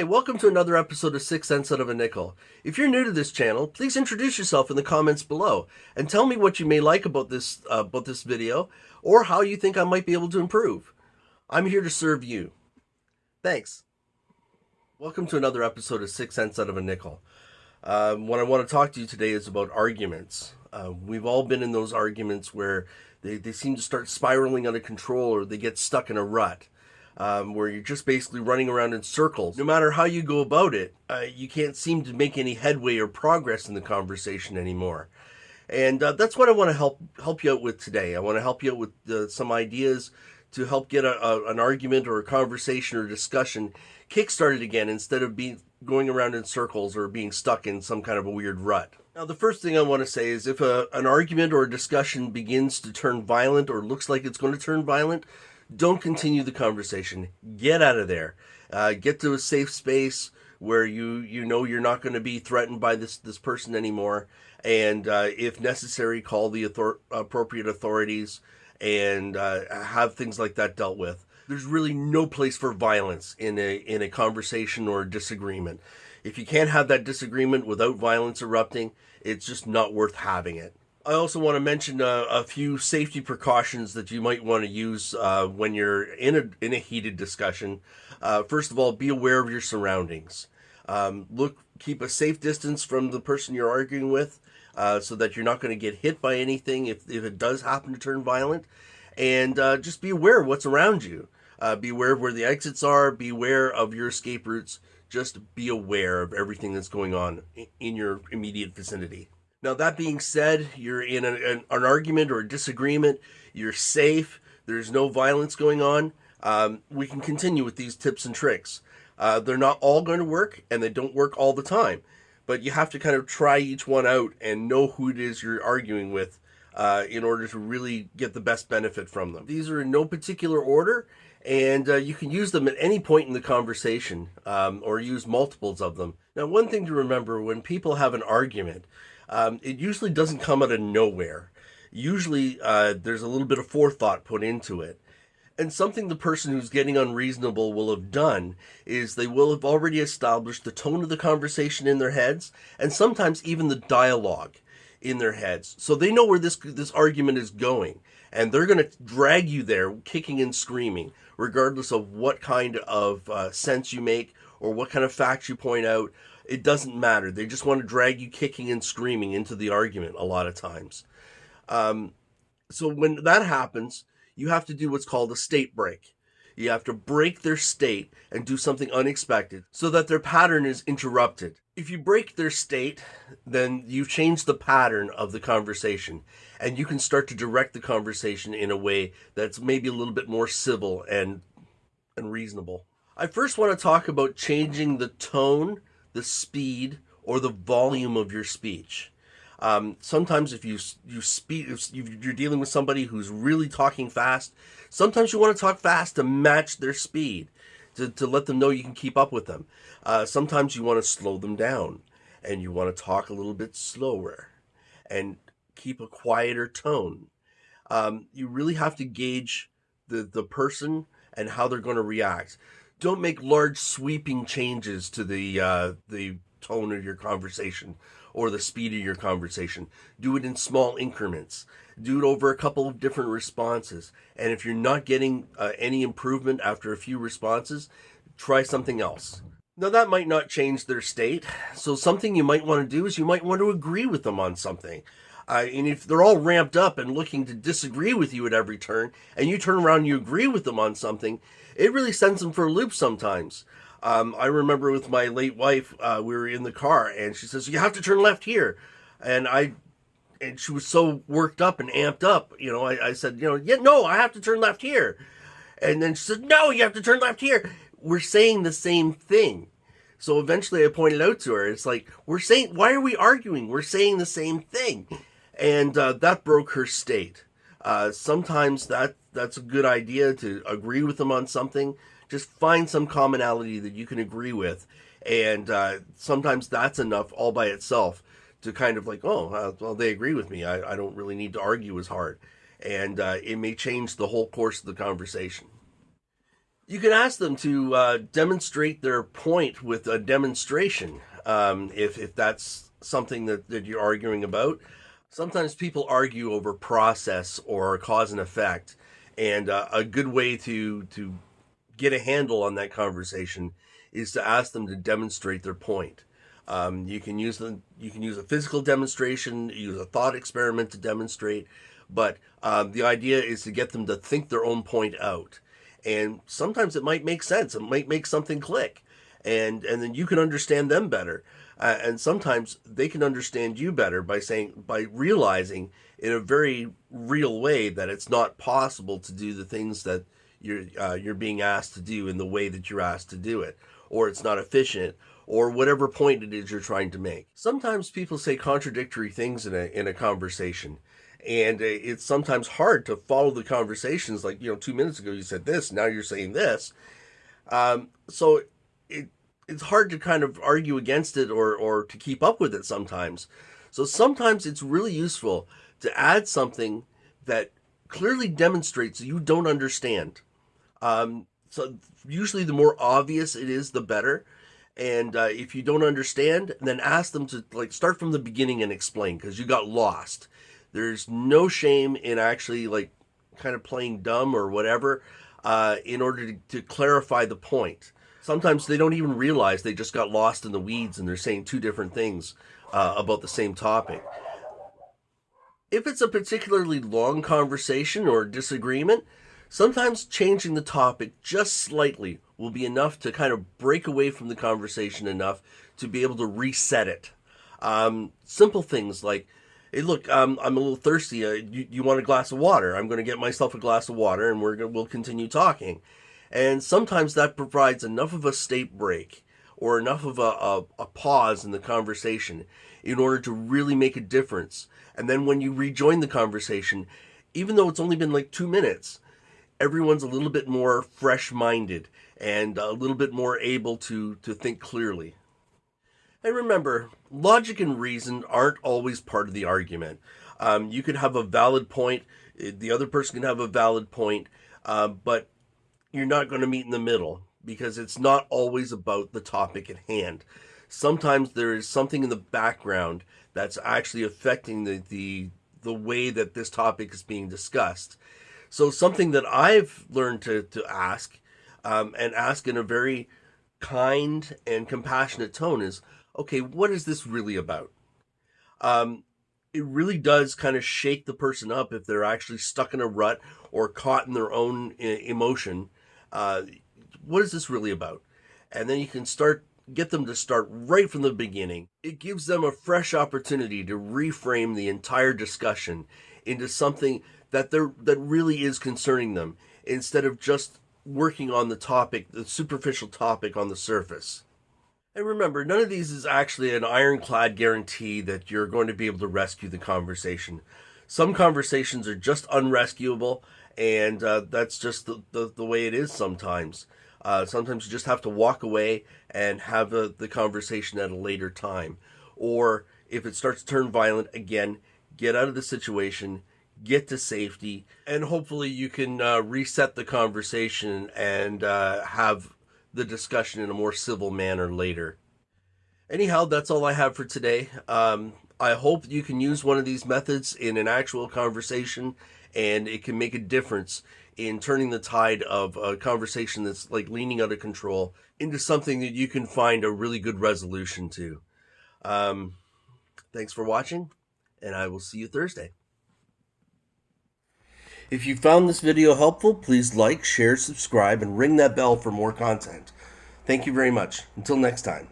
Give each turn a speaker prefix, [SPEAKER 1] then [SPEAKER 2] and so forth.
[SPEAKER 1] Hi, welcome to another episode of 6 Cents Out of a Nickel. If you're new to this channel, please introduce yourself in the comments below and tell me what you may like about this video or how you think I might be able to improve. I'm here to serve you. Thanks. Welcome to another episode of 6 Cents Out of a Nickel. What I want to talk to you today is about arguments. We've all been in those arguments where they seem to start spiraling out of control or they get stuck in a rut. Where you're just basically running around in circles. No matter how you go about it, you can't seem to make any headway or progress in the conversation anymore. And that's what I want to help you out with today. I want to help you out with some ideas to help get an argument or a conversation or discussion kick-started again instead of going around in circles or being stuck in some kind of a weird rut. Now, the first thing I want to say is if an argument or a discussion begins to turn violent or looks like it's going to turn violent, don't continue the conversation. Get out of there. Get to a safe space where you know you're not going to be threatened by this person anymore. And if necessary, call the appropriate authorities and have things like that dealt with. There's really no place for violence in a conversation or a disagreement. If you can't have that disagreement without violence erupting, it's just not worth having it. I also want to mention a few safety precautions that you might want to use when you're in a heated discussion. First of all, be aware of your surroundings. Keep a safe distance from the person you're arguing with, so that you're not going to get hit by anything if it does happen to turn violent. And just be aware of what's around you. Be aware of where the exits are. Be aware of your escape routes. Just be aware of everything that's going on in your immediate vicinity. Now, that being said, you're in an argument or a disagreement. You're safe. There's no violence going on. We can continue with these tips and tricks. They're not all going to work, and they don't work all the time. But you have to kind of try each one out and know who it is you're arguing with in order to really get the best benefit from them. These are in no particular order, and you can use them at any point in the conversation or use multiples of them. Now, one thing to remember when people have an argument, it usually doesn't come out of nowhere. Usually there's a little bit of forethought put into it. And something the person who's getting unreasonable will have done is they will have already established the tone of the conversation in their heads, and sometimes even the dialogue in their heads. So they know where this argument is going, and they're going to drag you there kicking and screaming, regardless of what kind of sense you make or what kind of facts you point out. It doesn't matter. They just want to drag you kicking and screaming into the argument a lot of times. So when that happens, you have to do what's called a state break. You have to break their state and do something unexpected so that their pattern is interrupted. If you break their state, then you change the pattern of the conversation, and you can start to direct the conversation in a way that's maybe a little bit more civil and reasonable. I first want to talk about changing the tone, the speed, or the volume of your speech. Sometimes if you're dealing with somebody who's really talking fast, sometimes you want to talk fast to match their speed, to let them know you can keep up with them. Sometimes you want to slow them down, and you want to talk a little bit slower and keep a quieter tone. You really have to gauge the person and how they're going to react. Don't make large sweeping changes to the tone of your conversation or the speed of your conversation. Do it in small increments. Do it over a couple of different responses. And if you're not getting any improvement after a few responses, try something else. Now, that might not change their state. So something you might want to do is you might want to agree with them on something. And if they're all ramped up and looking to disagree with you at every turn, and you turn around and you agree with them on something, it really sends them for a loop sometimes. I remember with my late wife, we were in the car, and she says, "You have to turn left here." And she was so worked up and amped up, I said, "Yeah, no, I have to turn left here." And then she said, "No, you have to turn left here." We're saying the same thing. So eventually I pointed out to her, it's like, why are we arguing? We're saying the same thing. And that broke her state. Sometimes that's a good idea to agree with them on something. Just find some commonality that you can agree with. And sometimes that's enough all by itself to kind of like, well, they agree with me. I don't really need to argue as hard. And it may change the whole course of the conversation. You can ask them to demonstrate their point with a demonstration, if that's something that you're arguing about. Sometimes people argue over process or cause and effect, and a good way to get a handle on that conversation is to ask them to demonstrate their point. You can use a physical demonstration, use a thought experiment to demonstrate, but the idea is to get them to think their own point out. And sometimes it might make sense. It might make something click, and then you can understand them better. And sometimes they can understand you better by realizing in a very real way that it's not possible to do the things that you're being asked to do in the way that you're asked to do it, or it's not efficient, or whatever point it is you're trying to make. Sometimes people say contradictory things in a conversation, and it's sometimes hard to follow the conversations. Like, 2 minutes ago you said this, now you're saying this. So it's hard to kind of argue against it or to keep up with it sometimes. So sometimes it's really useful to add something that clearly demonstrates you don't understand. So usually the more obvious it is, the better. And if you don't understand, then ask them to start from the beginning and explain, because you got lost. There's no shame in actually kind of playing dumb or whatever in order to clarify the point. Sometimes they don't even realize they just got lost in the weeds and they're saying two different things about the same topic. If it's a particularly long conversation or disagreement, sometimes changing the topic just slightly will be enough to kind of break away from the conversation enough to be able to reset it. Simple things like, hey, look, I'm a little thirsty. You want a glass of water? I'm going to get myself a glass of water, and we'll continue talking. And sometimes that provides enough of a state break or enough of a pause in the conversation in order to really make a difference. And then when you rejoin the conversation, even though it's only been 2 minutes, everyone's a little bit more fresh-minded and a little bit more able to think clearly. And remember, logic and reason aren't always part of the argument. You could have a valid point, the other person can have a valid point, but you're not going to meet in the middle, because it's not always about the topic at hand. Sometimes there is something in the background that's actually affecting the way that this topic is being discussed. So something that I've learned to ask, and ask in a very kind and compassionate tone, is, okay, what is this really about? It really does kind of shake the person up if they're actually stuck in a rut or caught in their own emotion. What is this really about? And then you can get them to start right from the beginning. It gives them a fresh opportunity to reframe the entire discussion into something that really is concerning them, instead of just working on the superficial topic on the surface. And remember, none of these is actually an ironclad guarantee that you're going to be able to rescue the conversation. Some conversations are just unrescuable, and that's just the way it is sometimes. Sometimes you just have to walk away and have the conversation at a later time. Or if it starts to turn violent, again, get out of the situation, get to safety, and hopefully you can reset the conversation and have the discussion in a more civil manner later. Anyhow, that's all I have for today. I hope you can use one of these methods in an actual conversation, and it can make a difference in turning the tide of a conversation that's leaning out of control into something that you can find a really good resolution to. Thanks for watching, and I will see you Thursday. If you found this video helpful, please like, share, subscribe, and ring that bell for more content. Thank you very much. Until next time.